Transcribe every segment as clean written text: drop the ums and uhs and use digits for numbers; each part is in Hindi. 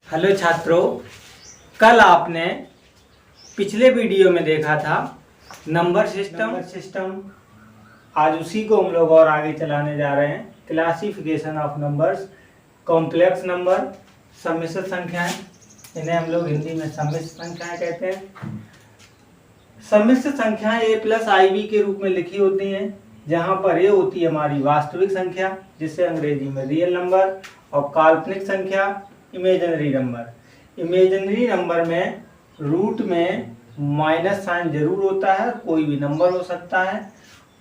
हेलो छात्रों, कल आपने पिछले वीडियो में देखा था नंबर सिस्टम। आज उसी को हम लोग और आगे चलाने जा रहे हैं। Classification of numbers, complex number, सम्मिश्र संख्याएं, इन्हें हम लोग हिंदी में सम्मिश्र संख्याएं कहते हैं। सम्मिश्र संख्याएं a प्लस आई बी के रूप में लिखी होती हैं, जहां पर a होती है हमारी वास्तविक संख्या, जिसे अंग्रेजी में रियल नंबर, और काल्पनिक संख्या इमेजिनरी नंबर। इमेजिनरी नंबर में रूट में माइनस साइन जरूर होता है, कोई भी नंबर हो सकता है।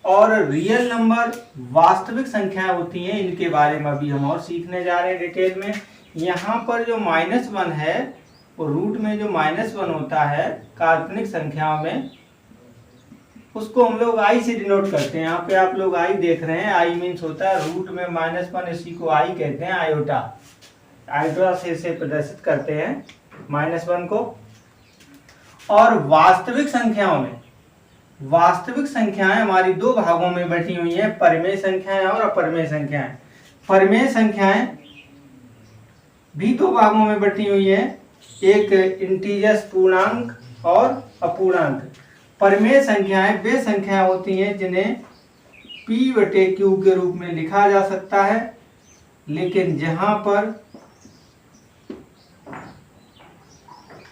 और रियल नंबर वास्तविक संख्याएं होती हैं, इनके बारे में अभी हम और सीखने जा रहे हैं डिटेल में। यहाँ पर जो -1 है, वो रूट में जो -1 होता है काल्पनिक संख्याओं में, उसको हम लोग आई से डिनोट करते हैं। यहाँ पे आप लोग आई देख रहे हैं, आई मीन्स होता है रूट में -1, इसी को आई कहते हैं, आयोटा। आयोटा से इसे प्रदर्शित करते हैं -1 को। और वास्तविक संख्याओं में, वास्तविक संख्याएं हमारी दो भागों में बटी हुई हैं, परिमेय संख्याएं और अपरिमेय संख्याएं। परिमेय संख्याएं भी दो भागों में बटी हुई हैं, एक इंटीजर्स पूर्णांक और अपूर्णांक। परिमेय संख्याएं वे संख्याएं होती हैं जिन्हें p/q के रूप में लिखा जा सकता है, लेकिन जहां पर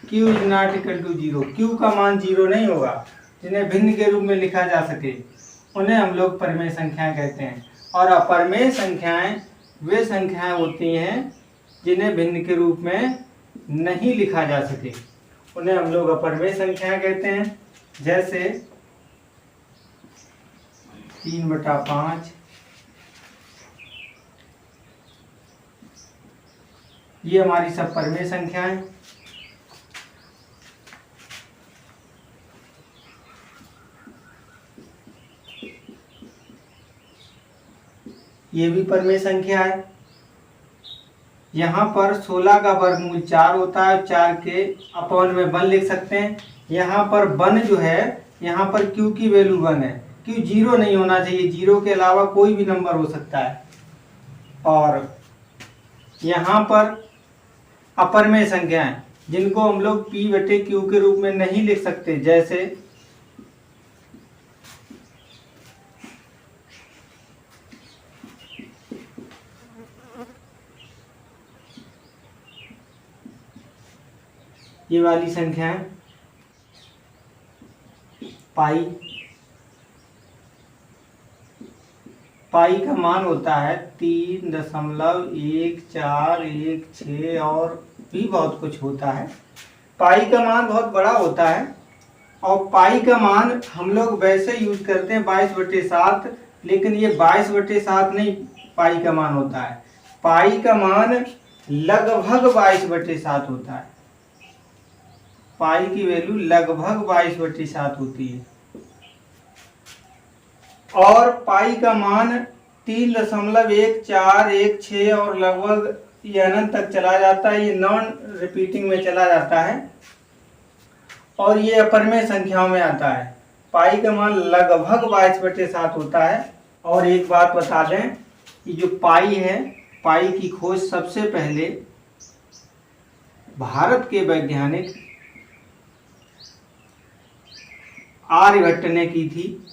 q is not equal to 0, q का मान 0 नहीं होगा, जिन्हें भिन्न के रूप में लिखा जा सके, उन्हें हम लोग परिमेय संख्याएं कहते हैं। और अपरिमेय संख्याएं वे संख्याएं होती हैं जिन्हें भिन्न के रूप में नहीं लिखा जा सके, उन्हें हम लोग अपरिमेय संख्याएं कहते हैं। जैसे 3/5, ये हमारी सब परिमेय संख्याएं। ये भी परिमेय संख्या है। यहाँ पर 16 का वर्गमूल 4 होता है, 4 के अपॉन में 1 लिख सकते हैं। यहाँ पर 1 जो है, यहाँ पर q की वैल्यू 1 है, q 0 नहीं होना चाहिए, 0 के अलावा कोई भी नंबर हो सकता है। और यहाँ पर अपरिमेय संख्याएं जिनको हम लोग p/q के रूप में नहीं लिख सकते, जैसे ये वाली संख्या है पाई। पाई का मान होता है 3.1416 और भी बहुत कुछ होता है। पाई का मान बहुत बड़ा होता है, और पाई का मान हम लोग वैसे यूज करते हैं 22/7, लेकिन ये 22/7 नहीं पाई का मान होता है। पाई का मान लगभग 22/7 होता है। पाई की वैल्यू लगभग 22/7 होती है। और पाई का मान 3.1416 और लगभग ये अनंत तक चला जाता है, ये नॉन रिपीटिंग में चला जाता है, और ये अपरिमेय संख्याओं में आता है। पाई का मान लगभग 22/7 होता है। और एक बात बता दें कि जो पाई है, पाई की खोज सबसे पहले भारत के वैज्ञानिक आर्यभट्ट ने की थी,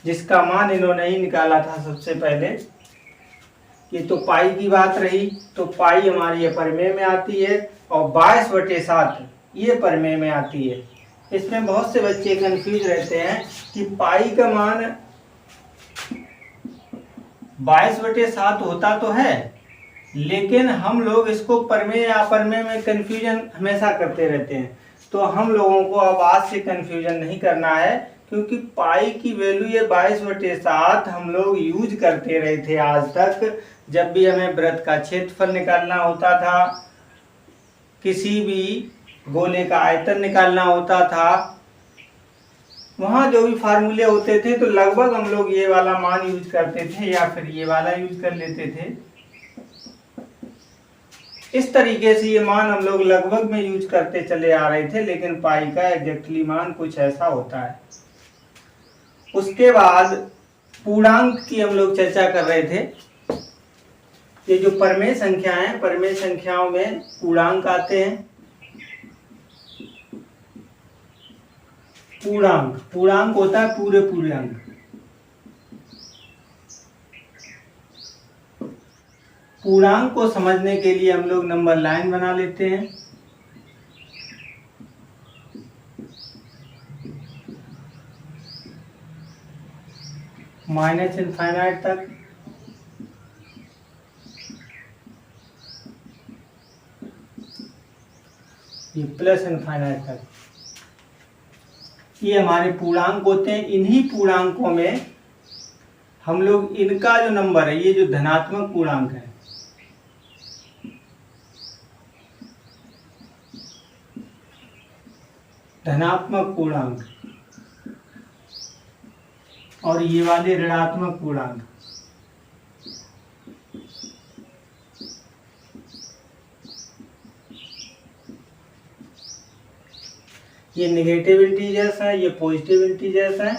जिसका मान इन्होंने ही निकाला था सबसे पहले। ये तो पाई की बात रही, तो पाई हमारी अपरिमेय में आती है, और 22/7 ये परिमेय में आती है। इसमें बहुत से बच्चे कंफ्यूज रहते हैं कि पाई का मान 22/7 होता तो है, लेकिन हम लोग इसको परिमेय या अपरिमेय में कंफ्यूजन हमेशा करते रहते हैं। तो हम लोगों को अब आज से कंफ्यूजन नहीं करना है, क्योंकि पाई की वैल्यू ये 22/7 हम लोग यूज करते रहे थे आज तक। जब भी हमें वृत्त का क्षेत्रफल निकालना होता था, किसी भी गोले का आयतन निकालना होता था, वहां जो भी फार्मूले होते थे, तो लगभग हम लोग ये वाला मान यूज करते थे, या फिर ये वाला यूज कर लेते थे। इस तरीके से ये मान हम लोग लगभग में यूज करते चले आ रहे थे, लेकिन पाई का एग्जैक्टली मान कुछ ऐसा होता है। उसके बाद पूर्णांक की हम लोग चर्चा कर रहे थे। ये जो परमेय संख्या है, परमेय संख्याओं में पूर्णांक आते हैं। पूर्णांक, पूर्णांक होता है पूरे पूरे अंक। पूर्णांक को समझने के लिए हम लोग नंबर लाइन बना लेते हैं। माइनस इनफाइनाइट तक, ये प्लस इनफाइनाइट तक, ये हमारे पूर्णांक होते हैं। इन्हीं पूर्णांकों में हम लोग इनका जो नंबर है, ये जो धनात्मक पूर्णांक है, धनात्मक पूर्णांक, और ये वाले ऋणात्मक पूर्णांक, ये नेगेटिव इंटीजर्स हैं, ये पॉजिटिव इंटीजर्स हैं।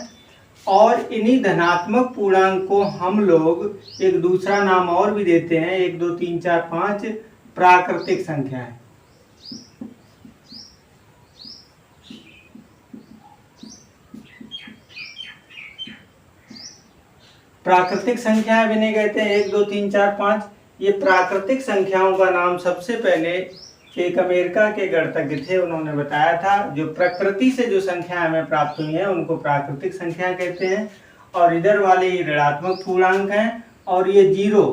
और इन्हीं धनात्मक पूर्णांक को हम लोग एक दूसरा नाम और भी देते हैं, 1 2 3 4 5 प्राकृतिक संख्याएं। प्राकृतिक संख्याएं भी नहीं कहते हैं 1 2 3 4 5। ये प्राकृतिक संख्याओं का नाम सबसे पहले एक अमेरिका के गणितज्ञ थे, उन्होंने बताया था, जो प्रकृति से जो संख्या हमें प्राप्त हुई है उनको प्राकृतिक संख्या कहते हैं। और इधर वाले ये ऋणात्मक पूर्णांक हैं, और ये जीरो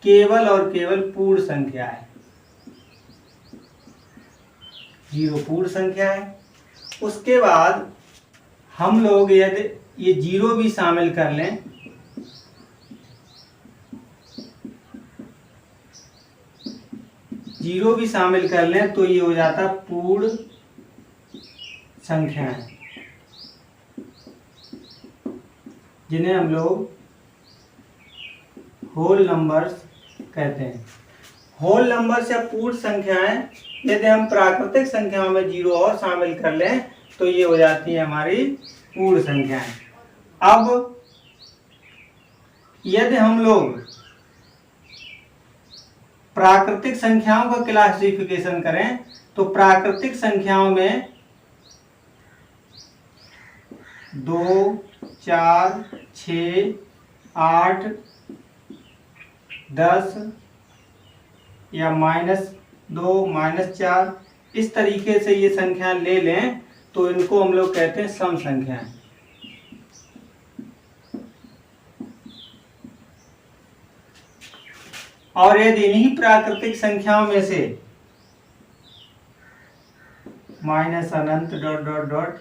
केवल और केवल पूर्ण संख्या है, जीरो पूर्ण संख्या है। उसके बाद हम लोग यदि ये जीरो भी शामिल कर लें, जीरो भी शामिल कर लें तो ये हो जाता पूर्ण संख्याएं, जिन्हें हम लोग होल नंबर्स कहते हैं। होल नंबर्स या पूर्ण संख्याएं, यदि हम प्राकृतिक संख्याओं में जीरो और शामिल कर लें तो ये हो जाती है हमारी पूर्ण संख्याएं। अब यदि हम लोग प्राकृतिक संख्याओं का क्लासिफिकेशन करें तो प्राकृतिक संख्याओं में 2 4 6 8 10 या -2 -4 इस तरीके से ये संख्या ले लें तो इनको हम लोग कहते हैं सम संख्याएं। और यदि इन्हीं प्राकृतिक संख्याओं में से minus Anant dot dot dot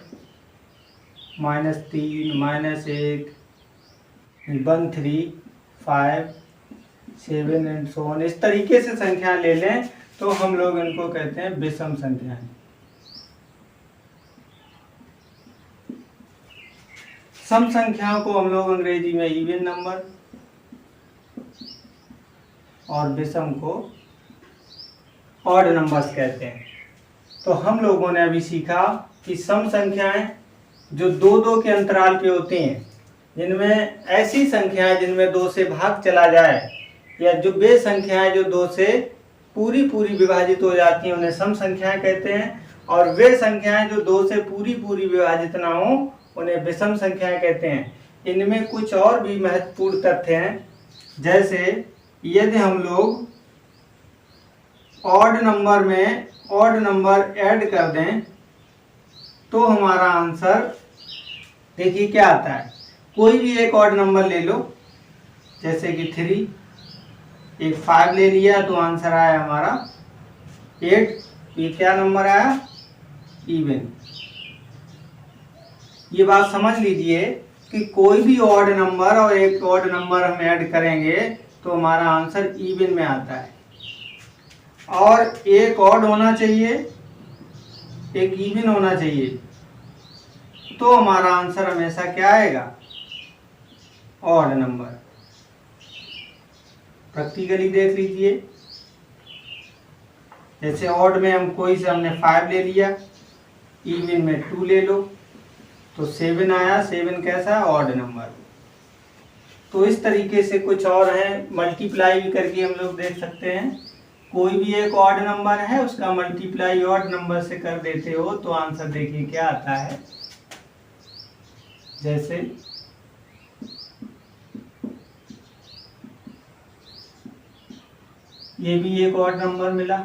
-3 -1 1 3 5 7 and so on इस तरीके से संख्या ले लें तो हम लोग इनको कहते हैं विषम संख्याएं। सम संख्याओं को हम लोग अंग्रेजी में इवन नंबर और विषम को ऑड नंबर्स कहते हैं। तो हम लोगों ने अभी सीखा कि सम संख्याएं जो 2-2 के अंतराल पे होती हैं, जिनमें ऐसी संख्याएं जिनमें 2 से भाग चला जाए, या जो वे संख्याएं जो 2 से पूरी विभाजित हो जाती हैं उन्हें सम संख्याएं कहते हैं। और वे संख्याएं जो 2 से पूरी विभाजित ना हो उन्हें विषम संख्याएं कहते हैं। इनमें कुछ और भी महत्वपूर्ण तथ्य हैं, जैसे यदि हम लोग ऑड नंबर में ऑड नंबर ऐड कर दें तो हमारा आंसर देखिए क्या आता है। कोई भी एक ऑड नंबर ले लो, जैसे कि 3, एक 5 ले लिया तो आंसर आया हमारा 8। ये क्या नंबर आया? इवन। ये बात समझ लीजिए कि कोई भी ऑड नंबर और एक ऑड नंबर हम ऐड करेंगे तो हमारा आंसर इवन में आता है। और एक ऑड होना चाहिए, एक इवन होना चाहिए, तो हमारा आंसर हमेशा क्या आएगा? Odd number. प्रैक्टिकली देख लीजिए, जैसे ऑड में हम कोई से हमने 5 ले लिया, इवन में 2 ले लो तो 7 आया। 7 कैसा? Odd number. तो इस तरीके से कुछ और है, मल्टीप्लाई भी करके हम लोग देख सकते हैं। कोई भी एक ऑड नंबर है उसका मल्टीप्लाई ऑड नंबर से कर देते हो तो आंसर देखिए क्या आता है। जैसे ये भी एक ऑड नंबर मिला,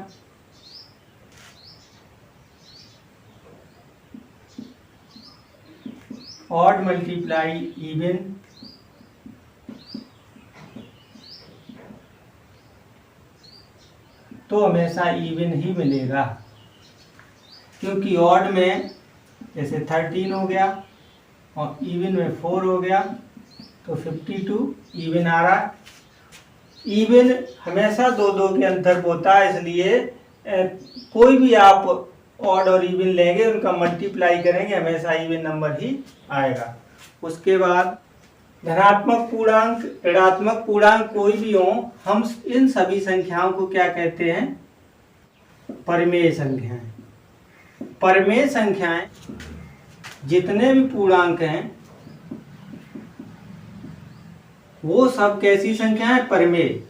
ऑड मल्टीप्लाई इवन, तो हमेशा इवन ही मिलेगा, क्योंकि ऑड में जैसे 13 हो गया और इवन में 4 हो गया तो 52 इवन आ रहा है। इवन हमेशा दो दो के अंतर होता है, इसलिए कोई भी आप ऑड और इवन लेंगे उनका मल्टीप्लाई करेंगे हमेशा इवन नंबर ही आएगा। उसके बाद धनात्मक पूर्णांक, ऋणात्मक पूर्णांक कोई भी हो, हम इन सभी संख्याओं को क्या कहते हैं? परिमेय संख्याएं। परिमेय संख्याएं जितने भी पूर्णांक हैं वो सब कैसी संख्याएं? परिमेय।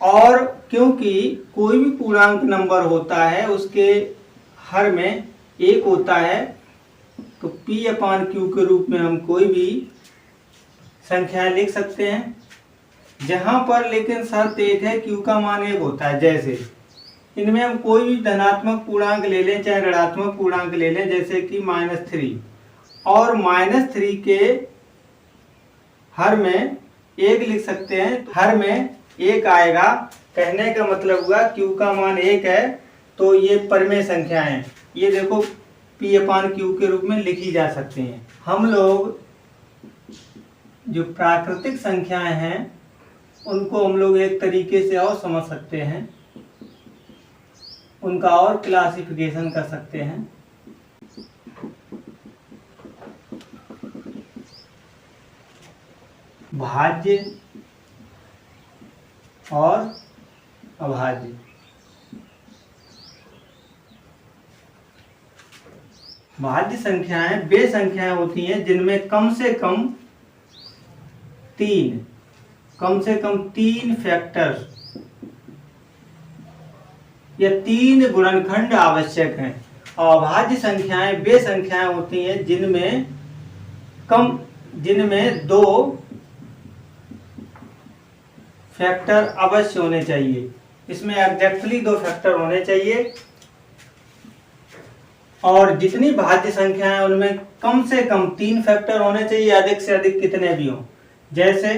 और क्योंकि कोई भी पूर्णांक नंबर होता है उसके हर में एक होता है, तो P/Q के रूप में हम कोई भी संख्याएं लिख सकते हैं, जहां पर लेकिन शर्त एक है, Q का मान एक होता है। जैसे इनमें हम कोई भी धनात्मक पूर्णांक ले लें चाहे ऋणात्मक पूर्णांक ले लें, जैसे कि -3, और -3 के हर में एक लिख सकते हैं, हर में एक आएगा। कहने का मतलब हुआ Q का मान एक है तो ये परिमेय संख्या है। ये देखो P/Q के रूप में लिखी जा सकती हैं। हम लोग जो प्राकृतिक संख्याएं हैं उनको हम लोग एक तरीके से और समझ सकते हैं, उनका और क्लासिफिकेशन कर सकते हैं। भाज्य और अभाज्य। भाज्य संख्याएं वे संख्याएं होती हैं जिनमें कम से कम तीन फैक्टर्स या 3 गुणनखंड आवश्यक हैं। और अभाज्य संख्याएं वे संख्याएं होती हैं जिनमें 2 फैक्टर अवश्य होने चाहिए। इसमें एग्जैक्टली 2 फैक्टर होने चाहिए। और जितनी भाज्य संख्या है उनमें कम से कम 3 फैक्टर होने चाहिए, अधिक से अधिक कितने भी हों। जैसे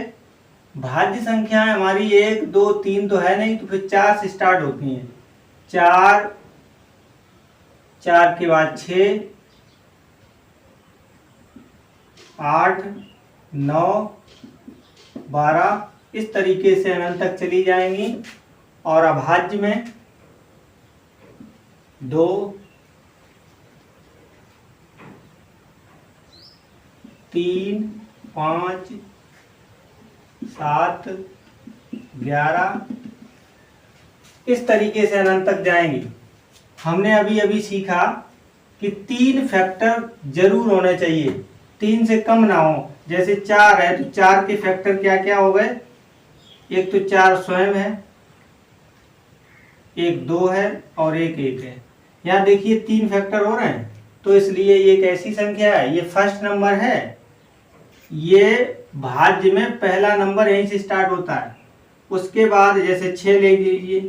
भाज्य संख्याएं हमारी 1 2 3 तो है नहीं, तो फिर 4 से स्टार्ट होती हैं। 4 के बाद 6, 8 9 12 इस तरीके से अनंत तक चली जाएंगी। और अभाज्य में 2 3 5 7 11 इस तरीके से अनंत तक जाएंगी। हमने अभी सीखा कि 3 फैक्टर जरूर होने चाहिए, 3 से कम ना हो। जैसे 4 है तो 4 के फैक्टर क्या क्या हो गए? एक तो 4 स्वयं है, एक 2 है और एक 1 है। यहाँ देखिए 3 फैक्टर हो रहे हैं, तो इसलिए ये एक ऐसी संख्या है, ये फर्स्ट नंबर है। ये भाज्य में पहला नंबर यहीं से स्टार्ट होता है। उसके बाद जैसे 6 ले लीजिए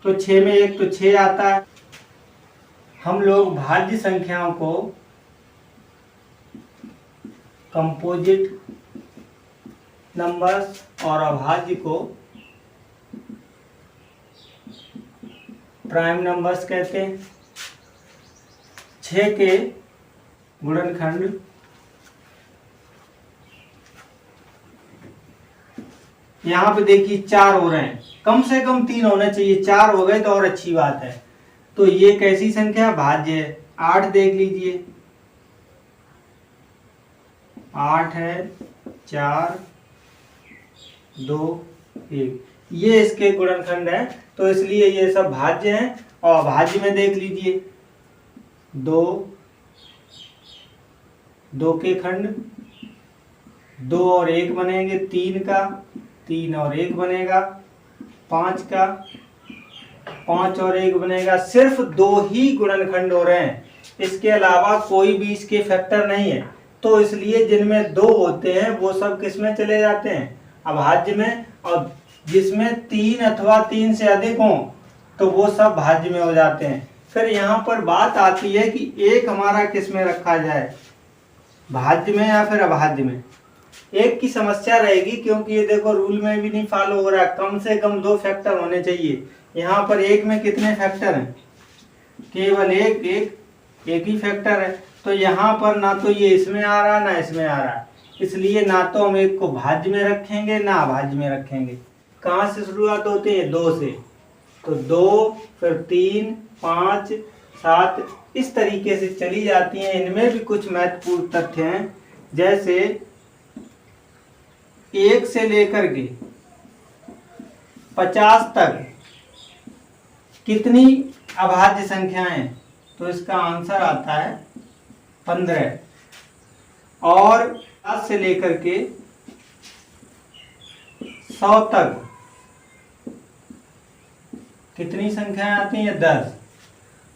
तो 6 में 1 तो 6 आता है। हम लोग भाज्य संख्याओं को कंपोजिट नंबर्स और अभाज्य को प्राइम नंबर्स कहते हैं। 6 के गुणनखंड यहाँ पे देखिए 4 हो रहे हैं, कम से कम 3 होने चाहिए, 4 हो गए तो और अच्छी बात है। तो ये कैसी संख्या? भाज्य है। 8 देख लीजिए, 8 है, 4 2 1, ये इसके गुणनखंड है, तो इसलिए ये सब भाज्य हैं। और भाज्य में देख लीजिए 2 के खंड 2 और 1 बनेंगे 3 का, 3 और 1 बनेगा 5 का, 5 और 1 बनेगा। सिर्फ 2 ही गुणनखंड हो रहे हैं, इसके अलावा कोई भी इसके फैक्टर नहीं है। तो इसलिए जिनमें 2 होते हैं वो सब किस में चले जाते हैं, अभाज्य में, और जिसमें 3 अथवा 3 से अधिक हों तो वो सब भाज्य में हो जाते हैं। फिर यहाँ पर बात आती है कि 1 हमारा किस में रखा जाए, भाज्य में या फिर अभाज्य में। 1 की समस्या रहेगी क्योंकि ये देखो रूल में भी नहीं फॉलो हो रहा है, कम से कम 2 फैक्टर होने चाहिए। यहाँ पर 1 में कितने फैक्टर हैं, केवल एक ही फैक्टर है। तो यहाँ पर ना तो ये इसमें आ रहा है ना इसमें आ रहा है, इसलिए ना तो हम 1 को भाज्य में रखेंगे ना अभाज्य में रखेंगे। कहाँ से शुरुआत होती है, 2 से। तो 2 फिर 3 5 7 इस तरीके से चली जाती हैं। इनमें भी कुछ महत्वपूर्ण तथ्य हैं, जैसे 1 से लेकर के 50 तक कितनी अभाज्य संख्याएं, तो इसका आंसर आता है 15। और 10 से लेकर के 100 तक कितनी संख्याएं आती हैं, 10।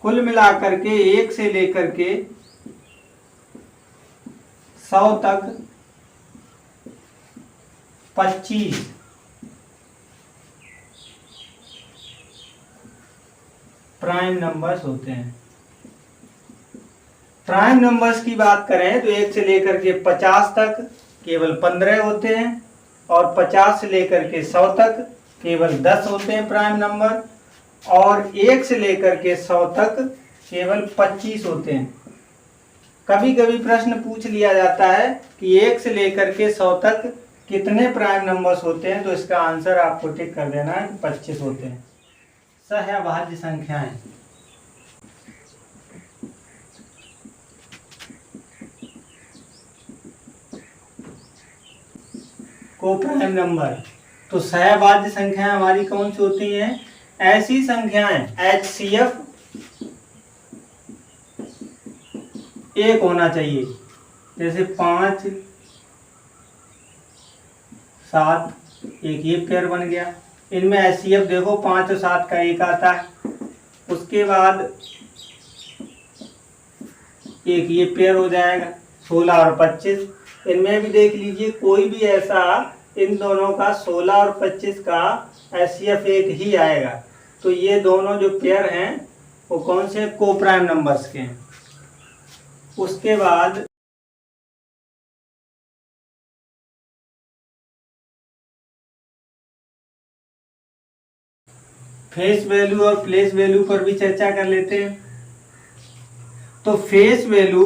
कुल मिलाकर के 1 से लेकर के 100 तक 25 प्राइम नंबर्स होते हैं। प्राइम नंबर्स की बात करें तो 1 से लेकर के 50 तक केवल 15 होते हैं, और 50 से लेकर के 100 तक केवल 10 होते हैं प्राइम नंबर, और 1 से लेकर के 100 तक केवल 25 होते हैं। कभी कभी प्रश्न पूछ लिया जाता है कि 1 से लेकर के 100 तक कितने प्राइम नंबर्स होते हैं, तो इसका आंसर आपको टिक कर देना है, 25 होते हैं। सहअभाज्य संख्याएं, को प्राइम नंबर। तो सहअभाज्य संख्याएं हमारी कौन सी होती हैं, ऐसी संख्याएं HCF 1 होना चाहिए, जैसे 5 7 एक ये पेयर बन गया। इनमें HCF देखो 5 और 7 का 1 आता है, उसके बाद एक ये पेयर हो जाएगा 16 और 25। इनमें भी देख लीजिए कोई भी ऐसा इन दोनों का 16 और 25 का HCF 1 ही आएगा। तो ये दोनों जो पेयर हैं वो कौन से, को प्राइम नंबर्स के हैं। उसके बाद फेस वैल्यू और प्लेस वैल्यू पर भी चर्चा कर लेते हैं। तो फेस वैल्यू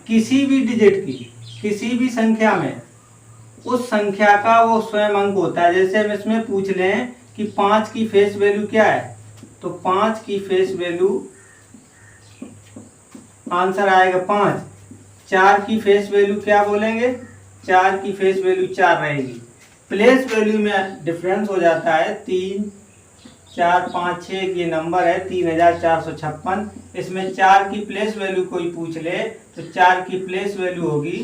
किसी भी डिजिट की, किसी भी संख्या में उस संख्या का वो स्वयं अंक होता है। जैसे हम इसमें पूछ लें कि 5 की फेस वैल्यू क्या है, तो 5 की फेस वैल्यू आंसर आएगा 5। 4 की फेस वैल्यू क्या बोलेंगे, 4 की फेस वैल्यू 4 रहेगी। प्लेस वैल्यू में डिफरेंस हो जाता है, 3 4 5 6 ये नंबर है 3456। इसमें 4 की प्लेस वैल्यू कोई पूछ ले तो 4 की प्लेस वैल्यू होगी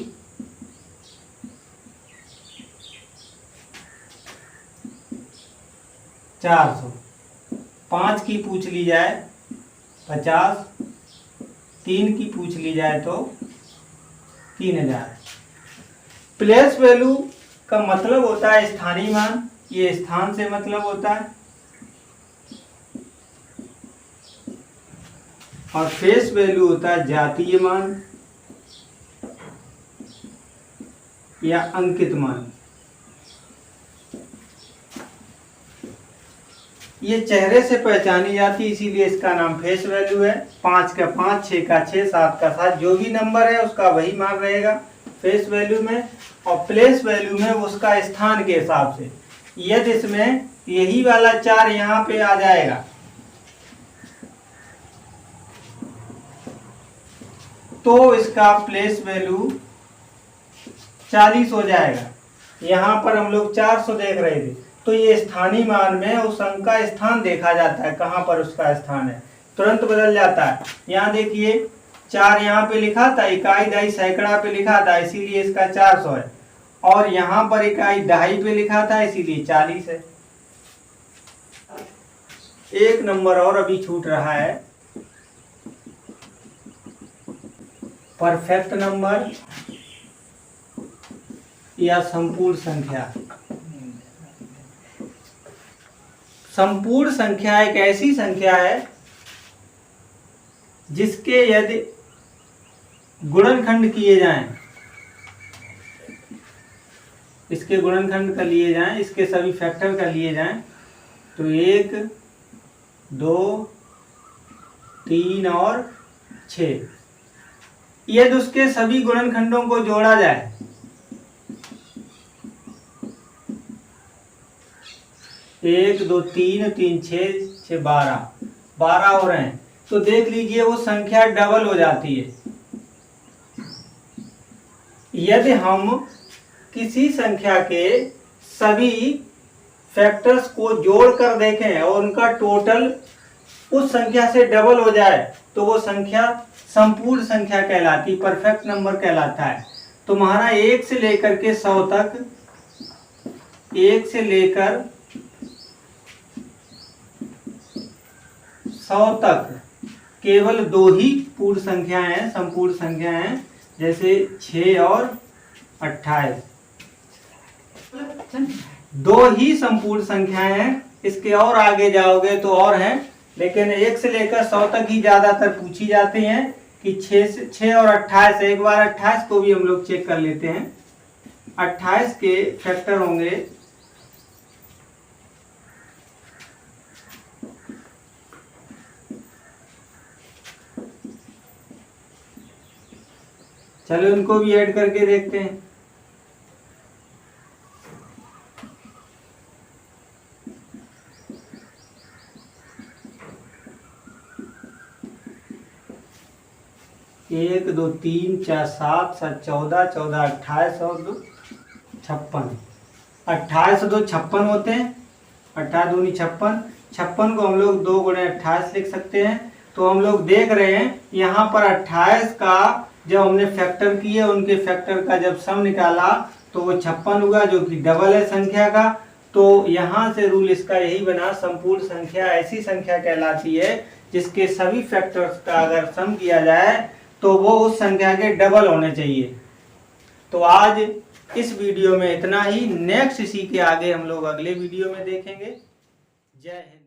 400। 5 की पूछ ली जाए 50, 3 की पूछ ली जाए तो 3000। प्लेस वैल्यू का मतलब होता है स्थानीय मान, ये स्थान से मतलब होता है, और फेस वैल्यू होता है जातीय मान या अंकित मान। ये चेहरे से पहचानी जाती है, इसीलिए इसका नाम फेस वैल्यू है। 5 का 5, 6 का 6, 7 का 7, जो भी नंबर है उसका वही मान रहेगा फेस वैल्यू में। और प्लेस वैल्यू में उसका स्थान के हिसाब से, यदि इसमें यही वाला 4 यहाँ पे आ जाएगा तो इसका प्लेस वैल्यू 40 हो जाएगा। यहाँ पर हम लोग 400 देख रहे थे, तो ये स्थानीय मान में उस अंक का स्थान देखा जाता है, कहाँ पर उसका स्थान है, तुरंत बदल जाता है। यहाँ देखिए 4 यहाँ पे लिखा था, इकाई दहाई सैकड़ा पे लिखा था, इसीलिए इसका 400 है। और यहाँ पर इकाई दहाई पे लिखा था, इसीलिए 40 है। 1 नंबर और अभी छूट रहा है, परफेक्ट नंबर या संपूर्ण संख्या। संपूर्ण संख्या एक ऐसी संख्या है जिसके यदि गुणनखंड किए जाएं, इसके गुणनखंड कर लिए जाएं, इसके सभी फैक्टर कर लिए जाएं, तो 1, 2, 3 और 6, यदि उसके सभी गुणनखंडों को जोड़ा जाए, एक 2 3 3 6 12 हो रहे हैं, तो देख लीजिए वो संख्या डबल हो जाती है। यदि हम किसी संख्या के सभी फैक्टर्स को जोड़कर देखें और उनका टोटल उस संख्या से डबल हो जाए, तो वो संख्या संपूर्ण संख्या कहलाती, परफेक्ट नंबर कहलाता है। तो हमारा 1 से लेकर के 100 तक, 1 से लेकर 100 तक केवल 2 ही पूर्ण संख्याएं हैं, संपूर्ण संख्याएं हैं, जैसे 6 और 28, 2 ही संपूर्ण संख्याएं हैं। इसके और आगे जाओगे तो और हैं, लेकिन 1 से लेकर 100 तक ही ज्यादातर पूछी जाती हैं कि 6 और 28। एक बार 28 को भी हम लोग चेक कर लेते हैं। 28 के फैक्टर होंगे चलो इनको भी ऐड करके देखते हैं। एक 2 3 4 7 7 14 14 28 और 2 56, 28 से 2 56 होते हैं। 28 दूनी 56, 56 को हम लोग 2 गुणे 28 लिख सकते हैं। तो हम लोग देख रहे हैं यहाँ पर 28 का जब हमने फैक्टर किए, उनके फैक्टर का जब सम निकाला तो वो 56 हुआ, जो कि डबल है संख्या का। तो यहाँ से रूल इसका यही बना, संपूर्ण संख्या ऐसी संख्या कहलाती है जिसके सभी फैक्टर्स का अगर सम किया जाए तो वो उस संख्या के डबल होने चाहिए। तो आज इस वीडियो में इतना ही। नेक्स्ट इसी के आगे हम लोग अगले वीडियो में देखेंगे। जय हिंद।